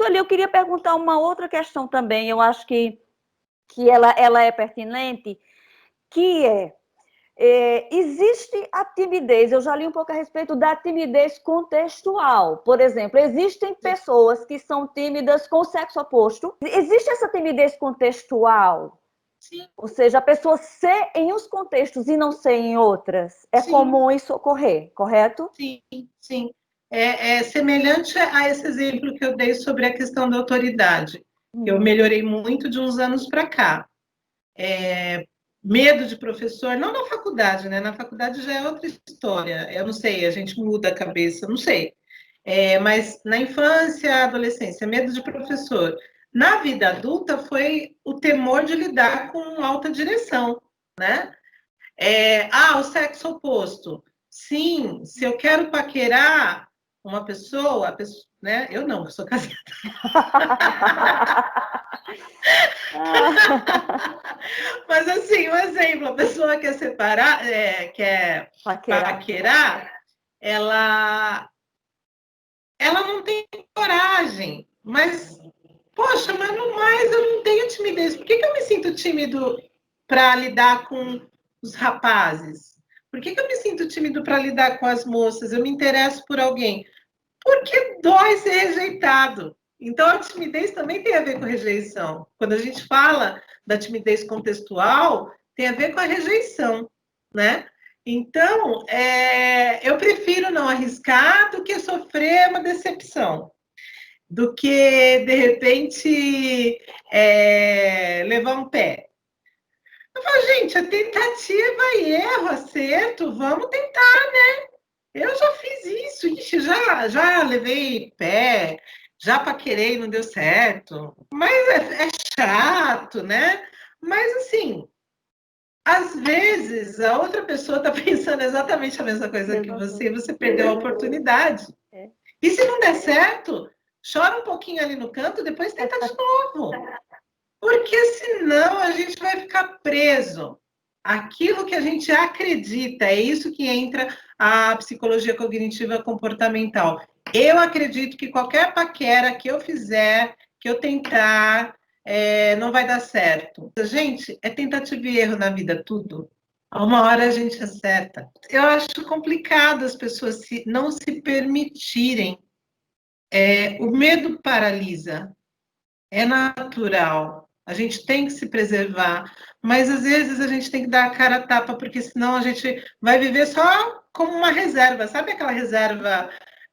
Sueli, eu queria perguntar uma outra questão também, eu acho que ela é pertinente, que existe a timidez, eu já li um pouco a respeito da timidez contextual. Por exemplo, existem pessoas que são tímidas com o sexo oposto. Existe essa timidez contextual? Sim. Ou seja, a pessoa ser em uns contextos e não ser em outras. É comum isso ocorrer, correto? Sim, sim. É semelhante a esse exemplo que eu dei sobre a questão da autoridade. Eu melhorei muito de uns anos para cá. Medo de professor, não na faculdade, né? Na faculdade já é outra história. Eu não sei, a gente muda a cabeça, não sei. Mas na infância, adolescência, medo de professor. Na vida adulta foi o temor de lidar com alta direção, né? O sexo oposto. Sim, se eu quero paquerar uma pessoa, né? Eu não, eu sou casada. Mas assim, um exemplo, a pessoa quer separar, quer paquerar, ela não tem coragem, mas, poxa, mas no mais eu não tenho timidez. Por que eu me sinto tímido para lidar com os rapazes? Por que eu me sinto tímido para lidar com as moças? Eu me interesso por alguém. Porque dói ser rejeitado. Então, a timidez também tem a ver com rejeição. Quando a gente fala da timidez contextual, tem a ver com a rejeição, né? Então, eu prefiro não arriscar do que sofrer uma decepção, do que, de repente, levar um pé. Eu falo, gente, a tentativa e erro, acerto, vamos tentar, né? Eu já fiz isso, ixi, já levei pé, já paquerei, não deu certo. Mas é chato, né? Mas, assim, às vezes a outra pessoa está pensando exatamente a mesma coisa que você, e você perdeu a oportunidade. E se não der certo, chora um pouquinho ali no canto, depois tenta de novo. Porque senão a gente vai ficar preso. Aquilo que a gente acredita, é isso que entra a psicologia cognitiva comportamental. Eu acredito que qualquer paquera que eu fizer, que eu tentar, não vai dar certo. Gente, é tentativa e erro na vida, tudo. A uma hora a gente acerta. Eu acho complicado as pessoas não se permitirem. O medo paralisa. É natural. A gente tem que se preservar, mas às vezes a gente tem que dar a cara a tapa, porque senão a gente vai viver só como uma reserva. Sabe aquela reserva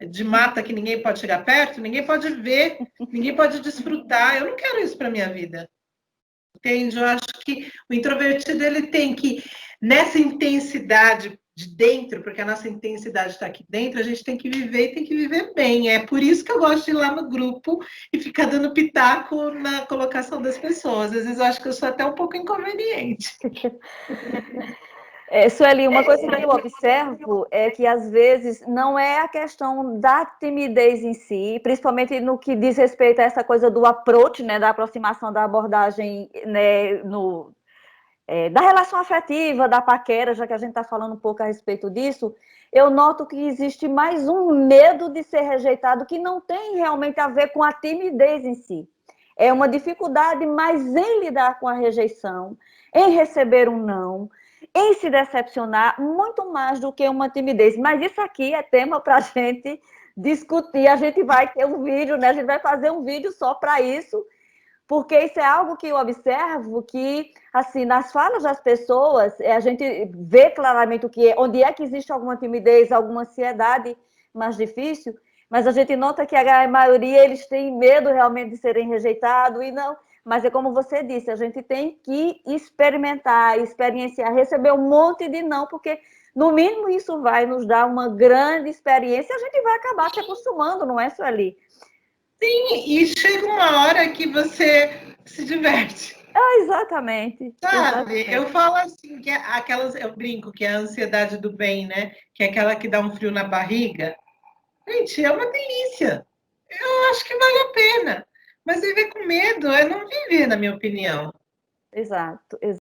de mata que ninguém pode chegar perto, ninguém pode ver, ninguém pode desfrutar? Eu não quero isso para minha vida. Entende? Eu acho que o introvertido ele tem que, nessa intensidade de dentro, porque a nossa intensidade está aqui dentro, a gente tem que viver e tem que viver bem. É por isso que eu gosto de ir lá no grupo e ficar dando pitaco na colocação das pessoas. Às vezes eu acho que eu sou até um pouco inconveniente. Sueli, uma coisa que eu observo é que, às vezes, não é a questão da timidez em si, principalmente no que diz respeito a essa coisa do approach, né, da aproximação da abordagem, né, da relação afetiva, da paquera, já que a gente está falando um pouco a respeito disso, eu noto que existe mais um medo de ser rejeitado que não tem realmente a ver com a timidez em si. É uma dificuldade mais em lidar com a rejeição, em receber um não, em se decepcionar, muito mais do que uma timidez. Mas isso aqui é tema para a gente discutir. A gente vai ter um vídeo, né? A gente vai fazer um vídeo só para isso, porque isso é algo que eu observo que, assim, nas falas das pessoas, a gente vê claramente onde é que existe alguma timidez, alguma ansiedade mais difícil, mas a gente nota que a maioria, eles têm medo realmente de serem rejeitados, e não... Mas é como você disse, a gente tem que experimentar, experienciar, receber um monte de não, porque, no mínimo, isso vai nos dar uma grande experiência e a gente vai acabar se acostumando, não é, Sueli? Sim, e chega uma hora que você se diverte. Exatamente. Sabe, Exatamente. eu falo assim, que eu brinco que é a ansiedade do bem, né? Que é aquela que dá um frio na barriga. Gente, é uma delícia. Eu acho que vale a pena. Mas viver com medo é não viver, na minha opinião. Exato, exato.